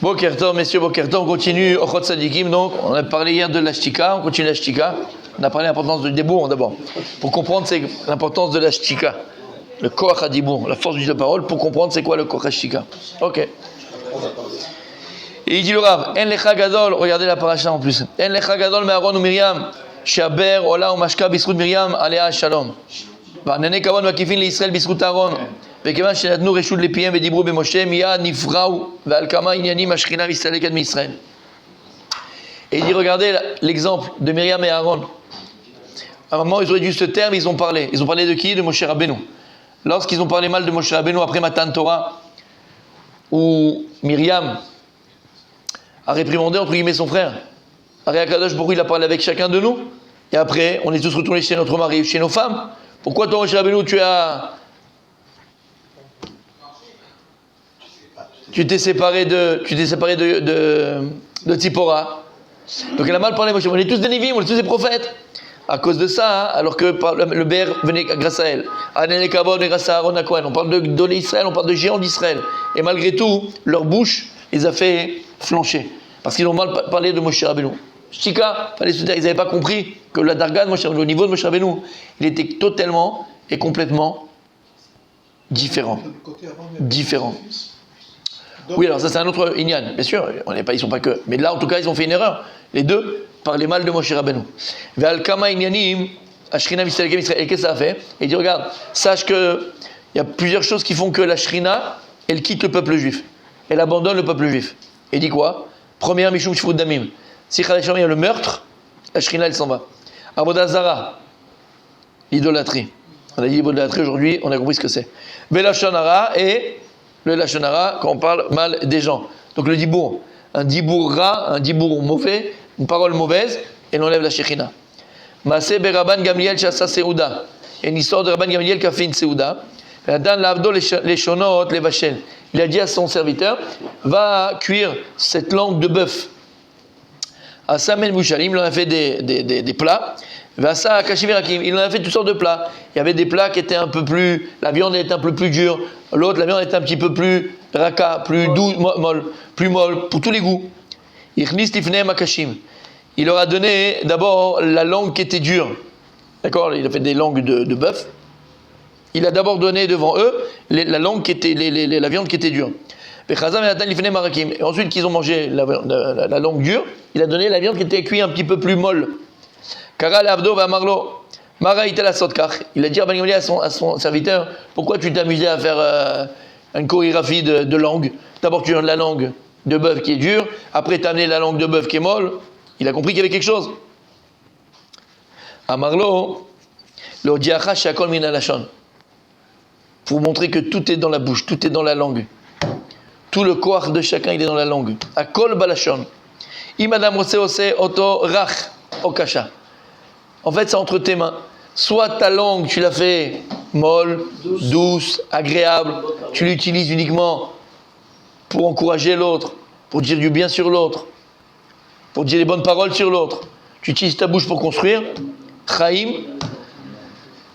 Boker Tov, messieurs, Boker Tov, on continue Ochot Sadikim. Donc, on a parlé hier de la Shtika, on continue la Shtika. On a parlé de l'importance du Dibour d'abord. Pour comprendre, c'est l'importance de la Shtika. Le Koach HaDibour, la force du de parole. Pour comprendre, c'est quoi le Koach HaShtika. Ok. Et il dit le Rav, En Lecha Gadol, regardez la paracha en plus. En Lecha Gadol me Aaron ou Miriam, Shaber, Ola ou Mashka, Bisrut Miriam, Alea Shalom. Nene Kavon Makifin l'Israël, Bisrut Aaron. וכיוון שנתנו רשות לפיהם ודיברו במשה מיד נפרעו ועל כמה עניינים השכינה מסתלקת מישראל. Et il dit regardez l'exemple de Myriam et Aaron. À un moment ils auraient dû se taire mais ils ont parlé. Ils ont parlé de qui? De Moshe Rabbeinu. Lorsqu'ils ont parlé mal de Moshe Rabbeinu après Matan Torah, où Myriam a réprimandé entre guillemets son frère, Ari Akadosh Baruch Hu, il a parlé avec chacun de nous et après on est tous retournés chez notre mari, chez nos femmes. Pourquoi toi Moshe Rabbeinu tu t'es séparé de Tzipora. Donc elle a mal parlé. On est tous des Nivim, on est tous des prophètes. À cause de ça, alors que le Ber venait grâce à elle. Anen Kavod et grâce à Aaron Cohen. On parle de l'Israël, on parle de géants d'Israël. Et malgré tout, leur bouche les a fait flancher. Parce qu'ils ont mal parlé de Moshe Rabbeinu. Shtika, ils n'avaient pas compris que la Darga de Moshe Rabbeinu, au niveau de Moshe Rabbeinu, il était totalement et complètement différent. Oui, alors ça c'est un autre Inyan, bien sûr, ils sont pas que. Mais là en tout cas ils ont fait une erreur. Les deux parlaient mal de Moshe Rabbeinu. Ve'al kama inyanim, Ashrina mistalkem Israël. Et qu'est-ce que ça a fait? Et il dit regarde, sache que il y a plusieurs choses qui font que la Shrina, elle quitte le peuple juif. Elle abandonne le peuple juif. Et il dit quoi? Première mishum shfut damim. Si il y a le meurtre, la Shrina elle s'en va. Avodah zara, l'idolâtrie. On a dit l'idolâtrie aujourd'hui, on a compris ce que c'est. Ve'lashon hara et le Lashon Hara, quand on parle mal des gens. Donc le dibour, un dibour rat, un dibour mauvais, une parole mauvaise, et on enlève la Shekhinah. Maaseh Rabban Gamliel Shasa Seuda. Et une histoire de Rabban Gamliel qui a fait une Seuda. Il a dit à son serviteur, va cuire cette langue de bœuf. À Samen Bouchalim, il en a fait des plats. Il en a fait toutes sortes de plats. Il y avait des plats qui étaient un peu plus, la viande était un peu plus dure. L'autre, la viande était un petit peu plus raka, plus douce, plus molle, pour tous les goûts. Il leur a donné d'abord la langue qui était dure. D'accord? Il a fait des langues de bœuf. Il a d'abord donné devant eux la langue qui était, la viande qui était dure. Et ensuite qu'ils ont mangé la langue dure, il a donné la viande qui était cuite un petit peu plus molle. Il a dit à son serviteur, pourquoi tu t'amusais à faire une chorégraphie de langue? D'abord tu donnes la langue de bœuf qui est dure, après tu as amené la langue de bœuf qui est molle. Il a compris qu'il y avait quelque chose. Amarlo, pour montrer que tout est dans la bouche, tout est dans la langue. Tout le koach de chacun il est dans la langue. Akol balashon. Imadam ose oto rach okasha. En fait, c'est entre tes mains. Soit ta langue, tu l'as fait molle, douce, agréable. Tu l'utilises uniquement pour encourager l'autre, pour dire du bien sur l'autre, pour dire les bonnes paroles sur l'autre. Tu utilises ta bouche pour construire, chaim.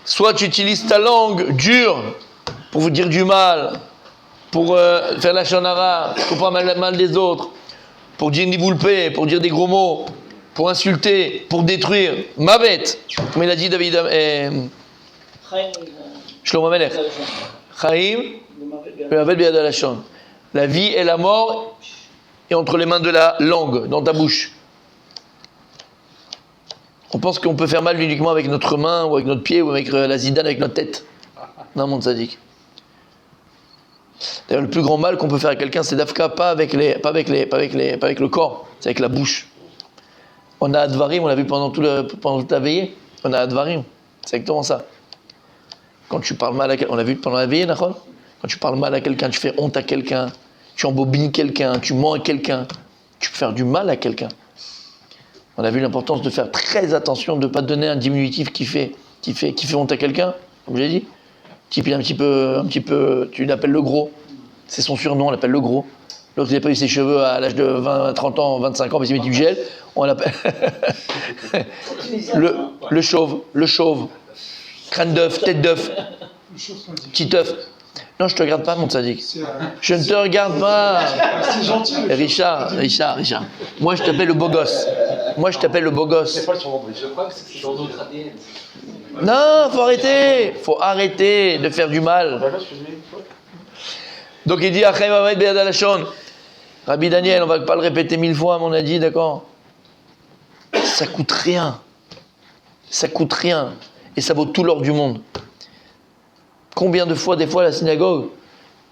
Soit tu utilises ta langue dure pour vous dire du mal, pour faire la shonara, pour parler mal des autres, pour dire nivoulpé, pour dire des gros mots, pour insulter, pour détruire, mavet, comme il a dit David, Shlomo Melech, Chaim, mavet biyad halashon. La vie et la mort est entre les mains de la langue, dans ta bouche. On pense qu'on peut faire mal uniquement avec notre main, ou avec notre pied, ou avec la zidane, avec notre tête. Non, mon tzaddik. D'ailleurs, le plus grand mal qu'on peut faire à quelqu'un, c'est d'afka, pas avec le corps, c'est avec la bouche. On a Advarim, on l'a vu pendant toute la veillée. On a Advarim, c'est exactement ça. Quand tu parles mal à quelqu'un, on l'a vu pendant la veillée, Nachon. Quand tu parles mal à quelqu'un, tu fais honte à quelqu'un, tu embobines quelqu'un, tu mens à quelqu'un, tu peux faire du mal à quelqu'un. On a vu l'importance de faire très attention, de ne pas donner un diminutif qui fait honte à quelqu'un, comme j'ai dit. Type, il est un petit peu, tu l'appelles le gros. C'est son surnom, on l'appelle le gros. L'autre, il n'a pas eu ses cheveux à l'âge de 20, 30 ans, 25 ans, parce qu'il met du gel. On l'appelle le chauve, crâne d'œuf, tête d'œuf, petit œuf. Non, je te regarde pas, mon tzaddik. Je ne te regarde pas. C'est gentil. Richard. Moi, je t'appelle le beau gosse. C'est pas le surnom. Je crois que c'est dans d'autres ADN. Non, faut arrêter de faire du mal. Donc il dit Achem Amed Beyad Alashon. Rabbi Daniel, on va pas le répéter 1000 fois, on a dit, d'accord. Ça coûte rien. Et ça vaut tout l'or du monde. Combien de fois, des fois, à la synagogue,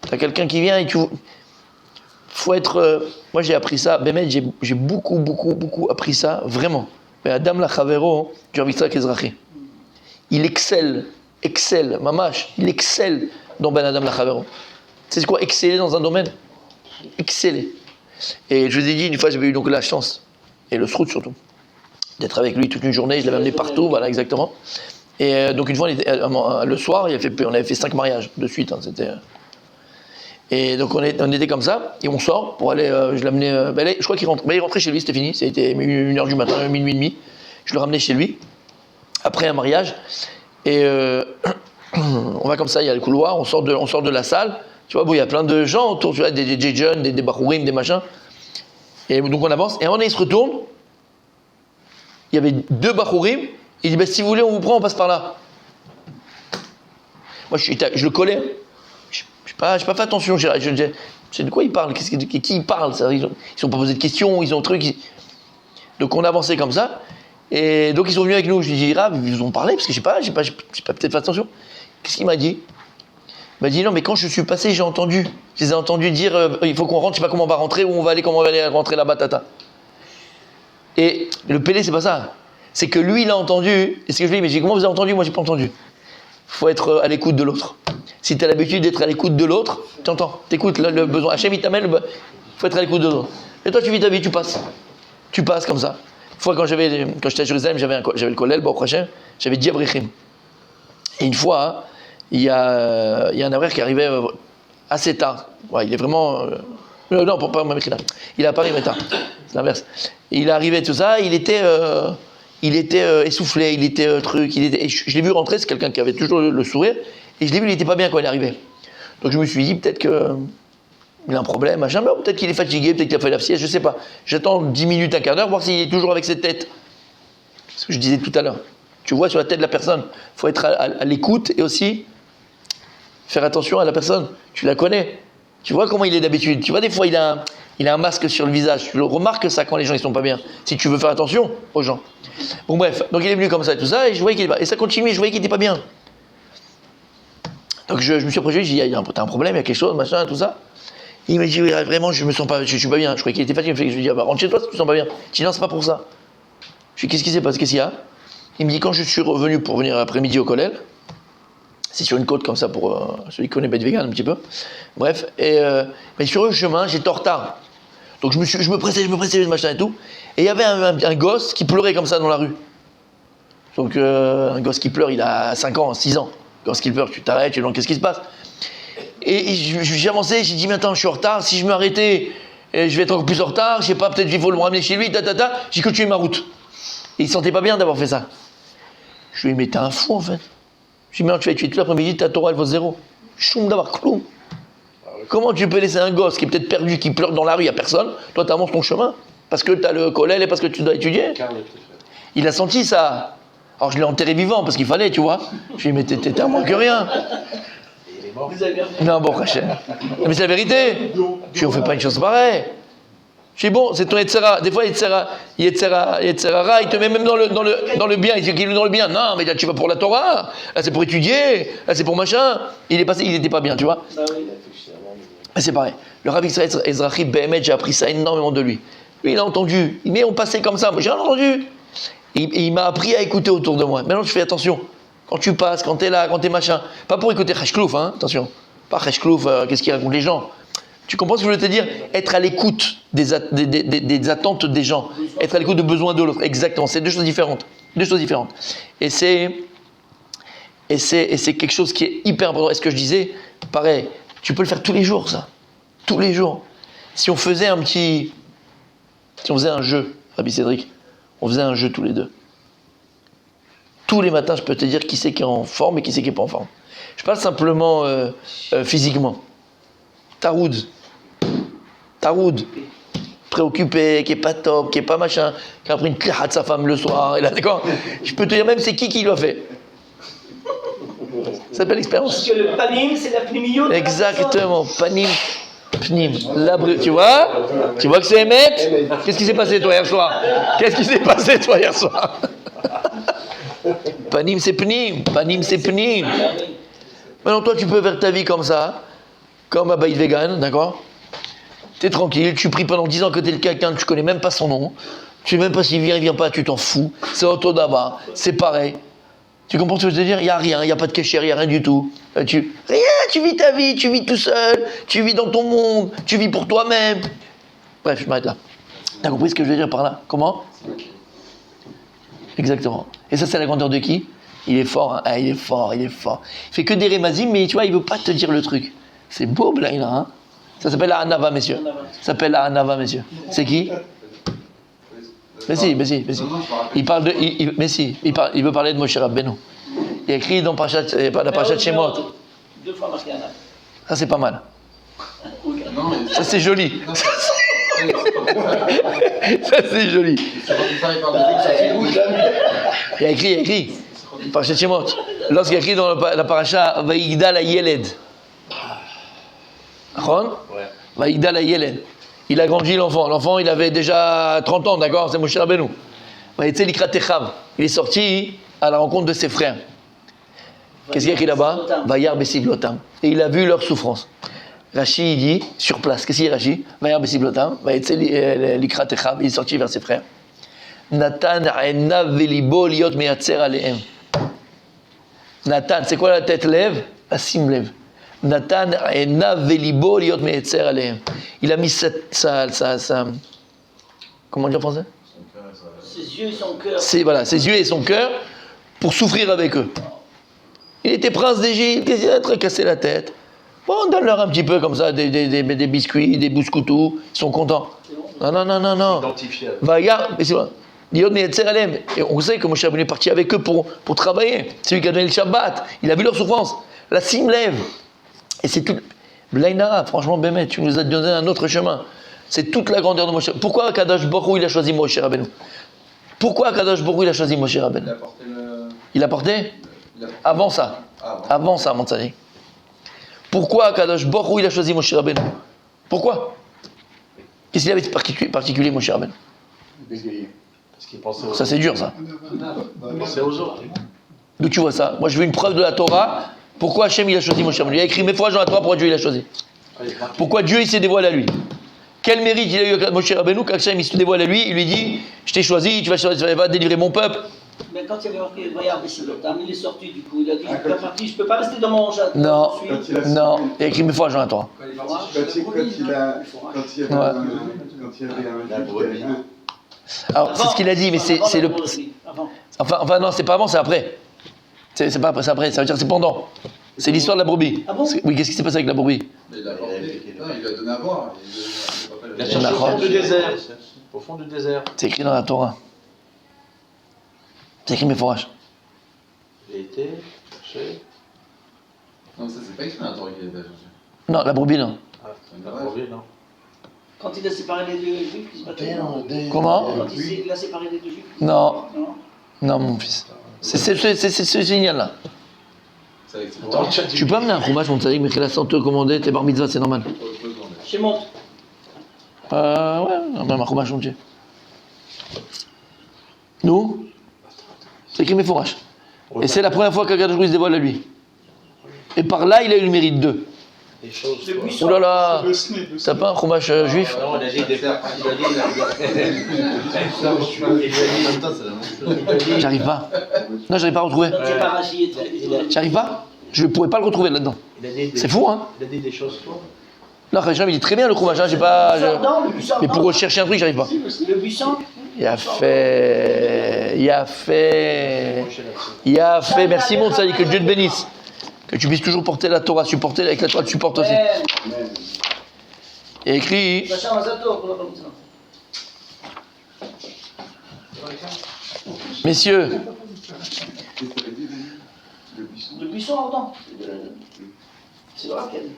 t'as quelqu'un qui vient et faut être... moi, j'ai appris ça. Bémet, j'ai beaucoup appris ça, vraiment. Mais Adam Lachavero, du Rabbi Yitzhak Ezrachi. Il excelle, mamash, il excelle dans Ben Adam Lachavero. C'est quoi, exceller dans un domaine? Exceller. Et je vous ai dit, une fois, j'avais eu donc la chance, et le srout surtout, d'être avec lui toute une journée, je l'avais amené partout, voilà, exactement. Et donc une fois, le soir, on avait fait 5 mariages de suite, hein, c'était... Et donc on était comme ça, et on sort pour aller, je l'amenais, je crois qu'il rentrait chez lui, c'était fini, c'était 1h du matin, minuit et demi, je le ramenais chez lui, après un mariage, et on va comme ça, il y a le couloir, on sort de la salle, tu vois, bon, il y a plein de gens autour, tu vois, des jeunes, des bachourim, des machins, et donc on avance, et à un moment donné, il se retourne, il y avait 2 bachourim, il dit, si vous voulez, on vous prend, on passe par là. Moi, je le collais. Je n'ai pas fait attention. Je sais de quoi ils parlent, qui ils parlent. Ça, ils sont pas posé de questions, ils ont un truc. Donc on avançait comme ça. Et donc ils sont venus avec nous. Je lui dis, ils vous ont parlé, parce que je n'ai pas peut-être fait attention. Qu'est-ce qu'il m'a dit? Il m'a dit, non, mais quand je suis passé, j'ai entendu. Je les ai entendus dire, il faut qu'on rentre, je ne sais pas comment on va rentrer, où on va aller, comment on va aller rentrer là-bas, tata. Et le Pélé, c'est pas ça. C'est que lui, il a entendu. Et ce que je lui dis, mais j'ai comment vous avez entendu? Moi, j'ai pas entendu. Il faut être à l'écoute de l'autre. Si tu as l'habitude d'être à l'écoute de l'autre, tu entends, tu écoutes le besoin. Hachem, il t'amène, il faut être à l'écoute de l'autre. Et toi, tu vis ta vie, tu passes. Tu passes comme ça. Une fois, quand j'étais à Jérusalem, j'avais le kollel, bon, prochain, j'avais 10 abrichim. Et une fois, il y a un avraire qui arrivait assez tard. Ouais, il est vraiment. Non, pas là. Il est à Paris, mais tard. C'est l'inverse. Et il est arrivé, tout ça, il était essoufflé, il était truc, et je l'ai vu rentrer, c'est quelqu'un qui avait toujours le sourire, et je l'ai vu, il n'était pas bien quand il est arrivé. Donc je me suis dit, peut-être qu'il a un problème, machin, peut-être qu'il est fatigué, peut-être qu'il a fait la sieste, je sais pas. J'attends 10 minutes, un quart d'heure, voir s'il est toujours avec cette tête. C'est ce que je disais tout à l'heure. Tu vois sur la tête de la personne, il faut être à l'écoute, et aussi faire attention à la personne. Tu la connais, tu vois comment il est d'habitude. Tu vois, des fois, il a un masque sur le visage. Tu remarques ça quand les gens ils sont pas bien. Si tu veux faire attention aux gens. Bon bref, donc il est venu comme ça et tout ça, et je voyais qu'il était pas. Et ça continuait, je voyais qu'il était pas bien. Donc je me suis approché, j'ai dit, t'as un problème, il y a quelque chose, machin, tout ça. Et il m'a dit, oui, vraiment, je suis pas bien. Je croyais qu'il était fatigué. Je lui ai dit, rentre chez toi si tu te sens pas bien. Je dis, non, c'est pas pour ça. Je lui ai dit, qu'est-ce qui s'est passé, qu'est-ce qu'il y a? Il me dit, quand je suis revenu pour venir après-midi au Kollel, c'est sur une côte comme ça pour celui qui connaît Beth Vegan un petit peu. Bref, mais sur le chemin, j'étais en retard. Donc je me pressais, machin et tout. Et il y avait un gosse qui pleurait comme ça dans la rue. Donc un gosse qui pleure, il a 5 ans, 6 ans. Un gosse qui pleure, tu t'arrêtes, tu demandes qu'est-ce qui se passe. Et j'ai avancé, j'ai dit, mais attends, je suis en retard, si je m'arrêtais, je vais être encore plus en retard, je sais pas, peut-être qu'il faut le ramener chez lui, j'ai continué ma route. Et il se sentait pas bien d'avoir fait ça. Je lui ai dit, mais t'es un fou en fait. Je lui ai dit, mais non, tu vas tuer tout l'après-midi, ta Torah elle vaut 0. Choum d'avoir clou. Comment tu peux laisser un gosse qui est peut-être perdu, qui pleure dans la rue, il n'y a personne, toi tu avances ton chemin, parce que tu as le kollel et parce que tu dois étudier. Il a senti ça. Alors je l'ai enterré vivant, parce qu'il fallait, tu vois. Je lui ai dit, mais t'es à moins que rien. Non, bon, Rachel. Mais c'est la vérité. Je lui ai dit, on fait pas une chose pareille. Je dis, bon, c'est ton Yetzera. Des fois, Yetzera, il te met même dans le bien. Il dit qu'il est dans le bien. Non, mais là, tu vas pour la Torah. Là, c'est pour étudier. Là, c'est pour machin. Il était pas bien, tu vois. C'est pareil. Le Rabbi Ezrachi Behemet, j'ai appris ça énormément de lui. Lui, il a entendu. Mais on passait comme ça. Moi, j'ai entendu. Et il m'a appris à écouter autour de moi. Maintenant, je fais attention. Quand tu passes, quand t'es là, quand t'es machin. Pas pour écouter Cheshklouf, hein. Attention. Pas Cheshklouf, qu'est-ce qu'il raconte les gens. Tu comprends ce que je veux te dire? Être à l'écoute des attentes des gens. Être à l'écoute des besoins de l'autre. Exactement. C'est deux choses différentes. Et c'est quelque chose qui est hyper important. Et ce que je disais, pareil, tu peux le faire tous les jours, ça. Tous les jours. Si on faisait un jeu, Rabbi Cédric, on faisait un jeu tous les deux. Tous les matins, je peux te dire qui c'est qui est en forme et qui c'est qui n'est pas en forme. Je parle simplement physiquement. Taroud, préoccupé, qui est pas top, qui est pas machin, qui a pris une claha de sa femme le soir, et là, d'accord. Je peux te dire même c'est qui l'a fait. Ça s'appelle l'expérience. Parce que le panim, c'est la pnimio de Exactement, panim, pnim. Tu vois que c'est Emet. Qu'est-ce qui s'est passé toi hier soir? Panim c'est pnim, Maintenant toi tu peux faire ta vie comme ça, comme un baït vegan, d'accord? T'es tranquille, tu pries pendant 10 ans que t'es quelqu'un, tu connais même pas son nom, tu sais même pas s'il vient pas, tu t'en fous, c'est Autodava, c'est pareil. Tu comprends ce que je veux dire? Il n'y a rien, il n'y a pas de kécher, il n'y a rien du tout. Tu vis ta vie, tu vis tout seul, tu vis dans ton monde, tu vis pour toi-même. Bref, je m'arrête là. T'as compris ce que je veux dire par là? Comment? Exactement. Et ça, c'est la grandeur de qui? Il est fort, hein? Ah, il est fort. Il fait que des rémazim, mais tu vois, il veut pas te dire le truc. C'est beau, là, hein? Ça s'appelle la Hanava, messieurs. C'est qui? Mais si. Il parle de. Il veut parler de Moshe Rabbeinu. Il a écrit dans la Parashat Shemot. 2 fois marqué Anna. Ça, c'est pas mal. Ça, c'est joli. Ça, c'est joli. Il a écrit. Parashat Shemot. Lorsqu'il a écrit dans la Parashat Vayigdal HaYeled. Vayigdal HaYeled. Il a grandi l'enfant. L'enfant, il avait déjà 30 ans, d'accord? C'est Moshe Rabbeinu. Il est sorti à la rencontre de ses frères. Qu'est-ce qu'il y a écrit là-bas? Vayar besivlotam. Et il a vu leur souffrance. Rashi, il dit, sur place, qu'est-ce qu'il dit Rashi? Vayar besivlotam. Likrat Echav. Il est sorti vers ses frères. Natan enav velibo liot meyatzer alehem. Natan, c'est quoi la tête lève? Asim lève. Natan enav velibo liot meyatzer alehem. Il a mis sa comment dire en français? Ses yeux et son cœur. Ses yeux et son cœur pour souffrir avec eux. Il était prince d'Égypte, il a très cassé la tête. Bon, on donne leur un petit peu comme ça, des biscuits, des bouscoutous, ils sont contents. Non. Vaya, mais c'est vrai. Et on sait que Moshe Rabbeinu est parti avec eux pour travailler. C'est lui qui a donné le Shabbat. Il a vu leur souffrance. La cime lève. Et c'est tout. Blainara, franchement, Bémet, tu nous as donné un autre chemin. C'est toute la grandeur de Moshe. Pourquoi Akadosh Baruch Hu, il a choisi Moshe Rabbeinu? Pourquoi Akadosh Baruch Hu, il a choisi Moshe Rabbeinu? Il a porté avant ça, mon tzaddik. Pourquoi Akadosh Baruch Hu, il a choisi Moshe Rabbeinu? Pourquoi? Qu'est-ce qu'il avait de particulier, Moshe Rabbeinu? Ça, c'est dur, ça. D'où tu vois ça? Moi, je veux une preuve de la Torah. Pourquoi Hachem, il a choisi Moshe Rabbeinu? Il a écrit mes fois dans la Torah, pourquoi Dieu, il a choisi? Pourquoi Dieu, il s'est dévoilé à lui? Quel mérite il a eu avec Moshe Rabbeinu qu'Hachem, il se dévoile à lui, il lui dit, je t'ai choisi, tu vas délivrer mon peuple. Mais quand il avait marqué Vayar Bessilotam, il est sorti du coup, il a dit, je ne peux pas rester dans mon château. Non, il a écrit mes fois dans la Torah. Alors, c'est ce qu'il a dit, mais c'est le. Enfin, non, c'est pas avant, c'est après. C'est pas après, ça veut dire c'est pendant. C'est l'histoire de la brebis. Ah bon? Oui, qu'est-ce qui s'est passé avec la brebis? Il a donné à boire. Il a cherché au fond du désert. Au fond du désert. C'est écrit dans la Torah. C'est écrit mes fourrages. Il a été cherché. Non, ça c'est pas écrit dans la Torah qu'il a été cherché. Non, la brebis, non. Ah, c'est un projet, non? Quand il a séparé les deux juifs, il se battait. Comment? Quand il a séparé les deux juifs. Non, mon fils. C'est ce signal-là. Tu peux amener un fromage, mon tzaddik, mais qu'il a sans te commander, t'es bar mitzvah, c'est normal. Chez moi. Ouais, même un fromage entier. Nous, c'est écrit mes fourrages. Et c'est la première fois qu'Akadosh Baruch Hu se dévoile à lui. Et par là, il a eu le mérite d'eux. Oh là là, t'as pas un fromage juif? Non, il a dit des J'arrive pas. Non, j'arrive pas à retrouver. J'arrive pas. Je ne pourrais pas le retrouver là-dedans. C'est fou, hein? Il a dit des choses, toi? Non, Khacham, il dit très bien le fromage, hein, j'ai pas. Mais pour rechercher un truc, j'arrive pas. Le buisson. Il a fait. Merci mon tzaddik, que Dieu te bénisse. Que tu puisses toujours porter la Torah, supporter avec la Torah, tu supportes aussi. Il y a écrit. Messieurs, Le buisson ardent. C'est le Raquel.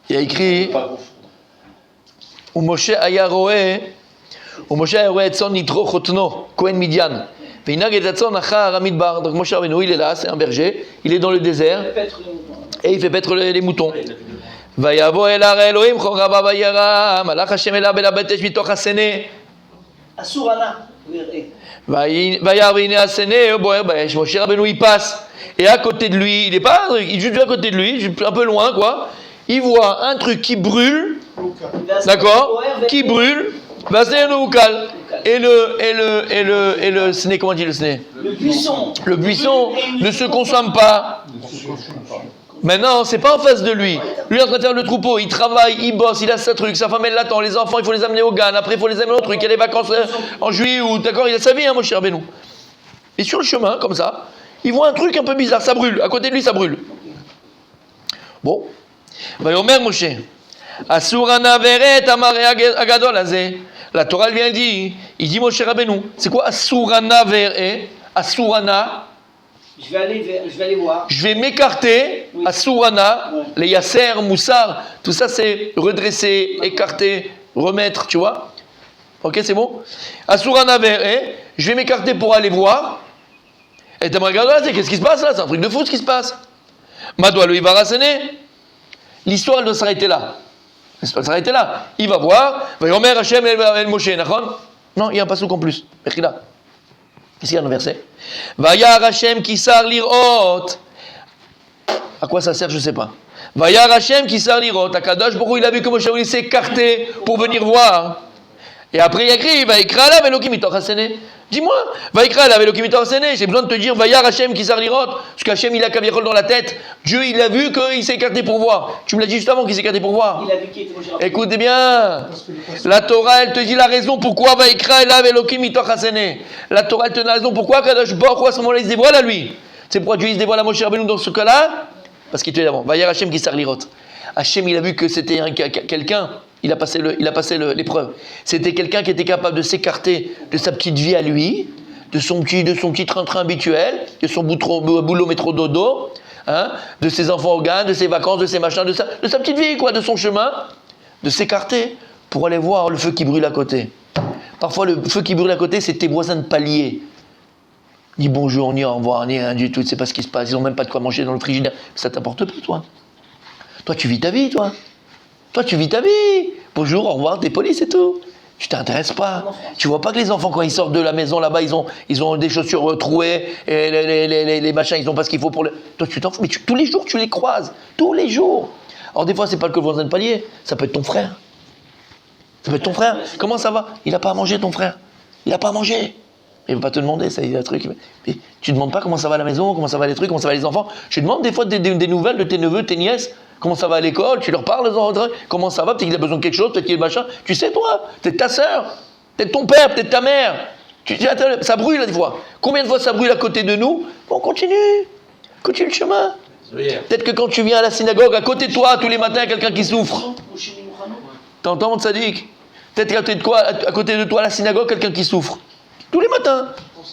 Il y a écrit Pas confondre. ומשה היה רואה את צאן יתרו חותנו, כהן מדיין, וינהג את הצאן אחר המדבר. Donc Moshe Rabbeinu, il est là, c'est un berger, il est dans le désert, et il fait paître les moutons. ויבוא אל הר האלוהים חורבה וירא, מלאך השם אליו אל הבטש מתוך הסנה. אסור ענה, ויראה. וירא והנה הסנה בוער באש. Moshe Rabbeinu, il passe, et à côté de lui, il est pas, il est juste à côté de lui, un peu loin quoi, il voit un truc qui brûle, d'accord, qui brûle, bah c'est un oukal. Et le sné, comment on dit le sné? Le buisson. Le buisson ne se consomme pas. Maintenant, c'est pas en face de lui. Lui est en train de faire le troupeau, il travaille, il bosse, il a sa truc, sa femme elle l'attend, les enfants il faut les amener au GAN, après il faut les amener au truc, il y a les vacances en juillet ou d'accord, il a sa vie, hein, mon cher Benou. Et sur le chemin, comme ça, il voit un truc un peu bizarre, ça brûle, à côté de lui ça brûle. Bon, Vayomer Moshe, Asurana veret amare agadol azeh. La Torah elle vient dire, il dit Moshe Rabbeinu, c'est quoi Asurana veret? Asurana. Je vais aller voir. Je vais m'écarter, Oui. Asurana, Ouais. les Yasser, Moussar, tout ça c'est redresser, écarter, remettre, tu vois. Ok, c'est bon. Asurana veret, je vais m'écarter pour aller voir. Et tu me regardes là, qu'est-ce qui se passe là? C'est un truc de fou ce qui se passe. Madoua le Ibarasene. L'histoire elle doit s'arrêter là. Elle doit s'arrêter là. Il va voir, va y Omer Hashem el Moshe, nachon? Non, il y a un passouk en plus. Mechila. Qu'est-ce qu'il y a dans le verset? Vayar Hashem kisar lirot. À quoi ça sert, je ne sais pas. Vayar Hashem kisar lirot. Akadosh Baruch Hu, il a vu que Moshe il s'est écarté pour venir voir. Et après il a écrit, va écrire là, Elokim mitoch hasene. Dis-moi, va écrire là, Elokim mitoch hasene. J'ai besoin de te dire, Vayar Hashem kisar lirot. Parce qu'Hashem il a Kaviachol dans la tête. Dieu il a vu qu'il s'est écarté pour voir. Tu me l'as dit juste avant qu'il s'est écarté pour voir. Il a vu qui était Moshe Rabbeinu. Écoutez bien, la Torah elle te dit la raison pourquoi va écrire là Elokim mitoch hasene. La Torah elle te dit la raison pourquoi Kadosh Baruch Hu à ce moment-là il se dévoile à lui. C'est pourquoi Dieu il se dévoile à Moshe Rabbeinu dans ce cas-là. Parce qu'il te dit avant, Vayar Hashem kisar lirot. Hachem, il a vu que c'était quelqu'un, il a passé l'épreuve. C'était quelqu'un qui était capable de s'écarter de sa petite vie à lui, de son petit train-train habituel, de son boulot métro dodo, hein, de ses enfants au GAN, de ses vacances, de ses machins, de sa petite vie, quoi, de son chemin, de s'écarter pour aller voir le feu qui brûle à côté. Parfois, le feu qui brûle à côté, c'est tes voisins de palier. Dis bonjour, ni au revoir, ni rien du tout, tu sais pas ce qui se passe, ils n'ont même pas de quoi manger dans le frigidaire. Ça t'apporte pas, toi. Toi, tu vis ta vie, toi. Toi, tu vis ta vie. Bonjour, au revoir, t'es poli, c'est tout. Tu t'intéresses pas. Tu vois pas que les enfants, quand ils sortent de la maison là-bas, ils ont des chaussures trouées, et les machins, ils ont pas ce qu'il faut pour le. Toi, tu t'en fous, mais tous les jours, tu les croises. Tous les jours. Alors, des fois, c'est pas que le voisin de palier, ça peut être ton frère. Ça peut être ton frère. Comment ça va? Il a pas à manger, ton frère. Il a pas à manger. Il ne va pas te demander, ça, il y a un truc. Mais tu ne demandes pas comment ça va à la maison, comment ça va les trucs, comment ça va les enfants. Tu demandes des fois des nouvelles de tes neveux, tes nièces, comment ça va à l'école, tu leur parles, comment ça va, peut-être qu'il a besoin de quelque chose, peut-être qu'il est machin. Tu sais, toi, peut-être ta sœur, peut-être ton père, peut-être ta mère. Tu dis, attends, ça brûle des fois. Combien de fois ça brûle à côté de nous? Bon, continue le chemin. Peut-être que quand tu viens à la synagogue, à côté de toi, tous les matins, il y a quelqu'un qui souffre. T'entends, mon sadique? Peut-être à côté de toi, à la synagogue, quelqu'un qui souffre. Tous les matins.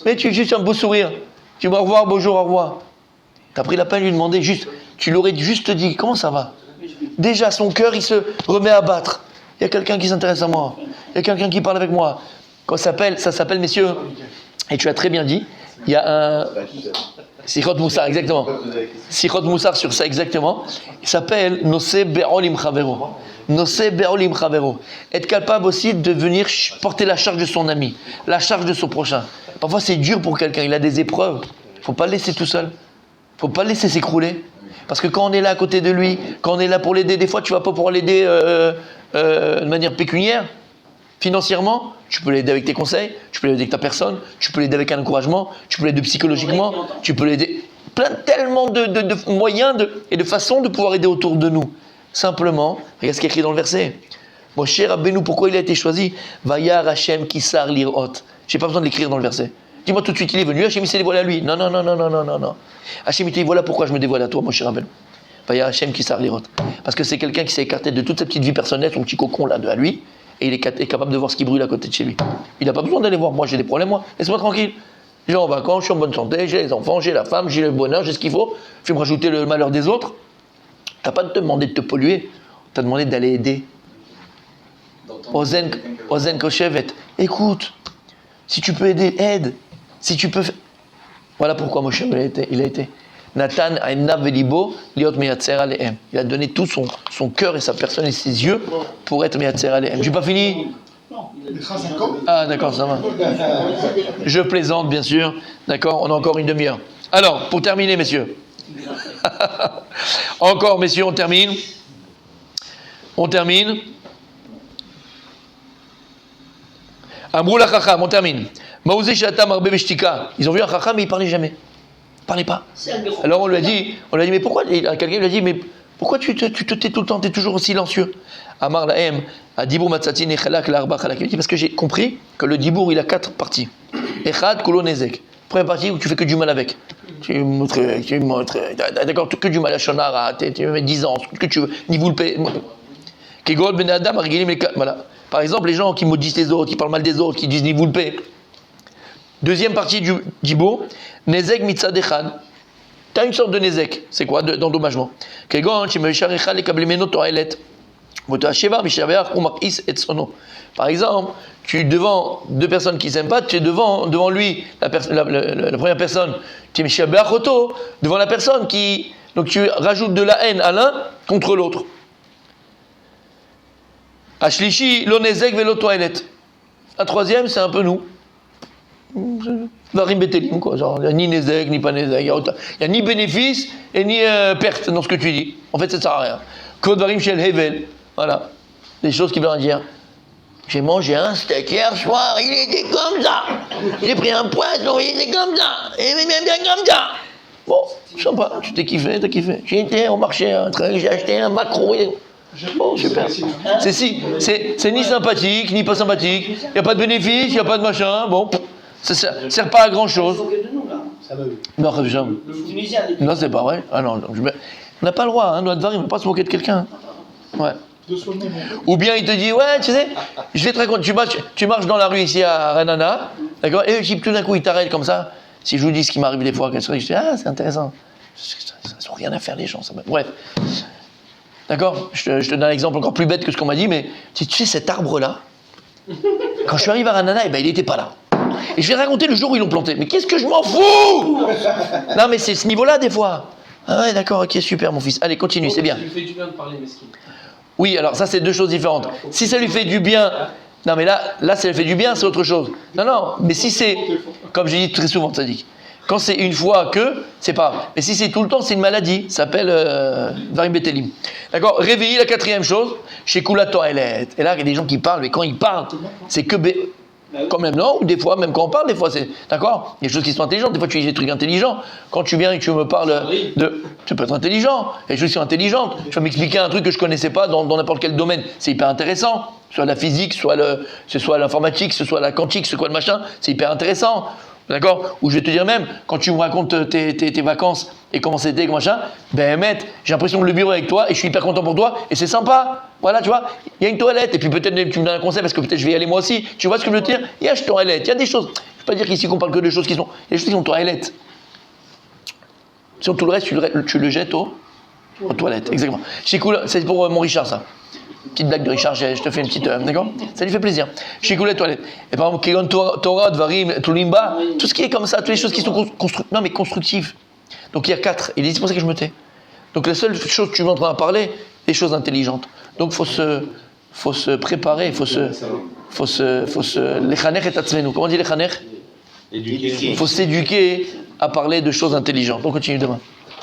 Mais tu as juste un beau sourire. Tu dis au revoir, bonjour, au revoir. Tu as pris la peine de lui demander juste. Tu l'aurais juste dit, comment ça va? Déjà, son cœur, il se remet à battre. Il y a quelqu'un qui s'intéresse à moi. Il y a quelqu'un qui parle avec moi. Ça s'appelle, messieurs, et tu as très bien dit, il y a un... Sichot Moussar, exactement. Sichot Moussar sur ça, exactement. Il s'appelle Nosé Be'olim Chavero. Nosé Be'olim Chavero. Être capable aussi de venir porter la charge de son ami, la charge de son prochain. Parfois, c'est dur pour quelqu'un, il a des épreuves. Il ne faut pas le laisser tout seul. Il ne faut pas le laisser s'écrouler. Parce que quand on est là à côté de lui, quand on est là pour l'aider, des fois, tu ne vas pas pouvoir l'aider de manière pécuniaire. Financièrement, tu peux l'aider avec tes conseils, tu peux l'aider avec ta personne, tu peux l'aider avec un encouragement, tu peux l'aider psychologiquement, tu peux l'aider... Tellement de moyens et de façons de pouvoir aider autour de nous. Simplement, regarde ce qui est écrit dans le verset. Moshe Rabbeinu, pourquoi il a été choisi? Vayar Hashem kisar lirot. J'ai pas besoin de l'écrire dans le verset. Dis-moi tout de suite, il est venu, Hashem il s'est dévoilé à lui. Non. Hashem il te dit, voilà pourquoi je me dévoile à toi, Moshe Rabbeinu. Vayar Hashem kisar lirot. Parce que c'est quelqu'un qui s'est écarté de toute sa petite vie personnelle, son petit cocon là à lui. Et il est capable de voir ce qui brûle à côté de chez lui. Il n'a pas besoin d'aller voir, moi j'ai des problèmes, moi. Laisse-moi tranquille. Les gens en vacances, je suis en bonne santé, j'ai les enfants, j'ai la femme, j'ai le bonheur, j'ai ce qu'il faut. Tu veux me rajouter le malheur des autres. T'as pas de te demander de te polluer, t'as demandé d'aller aider. Ozen Koshevet. Écoute, si tu peux aider, aide. Si tu peux. Voilà pourquoi Moshe il a été. Nathan Ainav Velibo Liot Meyatzer Alehem. Il a donné tout son cœur et sa personne et ses yeux pour être Meyatzer Alehem. J'ai pas fini? Ah d'accord, ça va. Je plaisante bien sûr. D'accord, on a encore une demi-heure. Alors, pour terminer, messieurs. Encore, messieurs, on termine. On termine. Amrou la chacham, on termine. Maouzé shatam arbe veshtika. Ils ont vu un chacham mais il parlait jamais. Il parlait pas. Alors on lui a dit, mais pourquoi? Quelqu'un lui a dit, mais pourquoi tu te tais tout le temps, tu es toujours silencieux? Amar lahem, a dibour matzatin echalak l'arba chalak. Il dit parce que j'ai compris que le dibour il a 4 parties. Echad kolo nezek. Première partie où tu fais que du mal avec. Tu montres, d'accord, que du mal à Shonara, tu mets 10 ans, ce que tu veux, ni vous le payez. Kegol ben Adam argilim les 4. Voilà. Par exemple, les gens qui maudissent les autres, qui parlent mal des autres, qui disent ni vous le payez. Deuxième partie du dibour, nezek mitzad echad. Tu as une sorte de nezek, c'est quoi? D'endommagement. Kegon, shemeshar echad lekablemeno toaelet. Par exemple, tu es devant deux personnes qui ne s'aiment pas, tu es devant lui, la première personne, tu es devant la personne qui. Donc tu rajoutes de la haine à l'un contre l'autre. Ashlishi, l'onezek velo toilet. La troisième, c'est un peu nous. Varim betelim, quoi. Genre, il n'y a ni nezek, ni pas nezek. Il n'y a ni bénéfice et ni perte dans ce que tu dis. En fait, ça ne sert à rien. Kod varim shel hevel. Voilà, des choses qui veulent dire. J'ai mangé un steak hier soir, il était comme ça. J'ai pris un poisson, il était comme ça. Il était bien comme ça. Bon, sympa, tu t'es kiffé, t'as kiffé. J'ai été au marché, j'ai acheté un macro. Bon, super. C'est ni sympathique, ni pas sympathique. Il n'y a pas de bénéfice, il n'y a pas de machin. Bon, ça ne sert pas à grand chose. Non, non, c'est pas vrai. Ah non, on n'a pas le droit, hein, on ne peut pas se moquer de quelqu'un. Ouais. Ou bien il te dit, ouais, tu sais, je vais te raconter, tu marches dans la rue ici à Renana, d'accord, et tout d'un coup il t'arrête comme ça. Si je vous dis ce qui m'arrive des fois, je dis, ah, c'est intéressant. Ça n'a rien à faire les gens, ça. Bref. D'accord, je te donne un exemple encore plus bête que ce qu'on m'a dit, mais tu sais, cet arbre-là, quand je suis arrivé à Renana, eh ben, il n'était pas là. Et je vais te raconter le jour où ils l'ont planté. Mais qu'est-ce que je m'en fous? Non, mais c'est ce niveau-là des fois. Ah ouais, d'accord, ok, super, mon fils. Allez, continue, c'est bien. Ça lui fait du bien de parler, mesquin. Oui, alors ça, c'est deux choses différentes. Si ça lui fait du bien... Non, mais là, ça lui fait du bien, c'est autre chose. Non, mais si c'est... Comme j'ai dit très souvent, ça dit. Quand c'est une fois que, c'est pas grave. Mais si c'est tout le temps, c'est une maladie. Ça s'appelle Varim Betelim. D'accord. Réveiller, la quatrième chose, chez Kula Toilet. Et là, il y a des gens qui parlent, mais quand ils parlent, c'est que... Quand même, non? Ou des fois, même quand on parle, des fois, c'est... D'accord? Il y a des choses qui sont intelligentes. Des fois, tu dis des trucs intelligents. Quand tu viens et que tu me parles de... Tu peux être intelligent. Il y a des choses qui sont intelligentes. Tu vas m'expliquer un truc que je ne connaissais pas dans n'importe quel domaine. C'est hyper intéressant. Soit la physique, soit l'informatique, soit la quantique, soit le machin. C'est hyper intéressant. D'accord? Ou je vais te dire même, quand tu me racontes tes vacances et comment c'était, machin, ben mec, j'ai l'impression que le bureau est avec toi et je suis hyper content pour toi et c'est sympa. Voilà, tu vois, il y a une toilette et puis peut-être tu me donnes un conseil parce que peut-être je vais y aller moi aussi. Tu vois ce que je veux dire? Il y a une toilette, il y a des choses. Je ne veux pas dire qu'ici qu'on parle que de choses qui sont. Il y a des choses qui sont toilettes. Sinon tout le reste, tu le jettes aux toilettes. Exactement. C'est pour mon Richard ça. Petite blague de Richard, je te fais une petite. D'accord? Ça lui fait plaisir. Chez les toilettes. Et par exemple, Kegon Torah, Dvarim, Tulimba, tout ce qui est comme ça, toutes les choses qui sont constructives. Donc il y a 4. Il dit c'est pour ça que je me tais. Donc la seule chose que tu es en train de parler, des choses intelligentes. Donc faut se préparer, faut se. Lechaner et atzmenu. Comment on dit lechaner? Il faut s'éduquer à parler de choses intelligentes. On continue demain.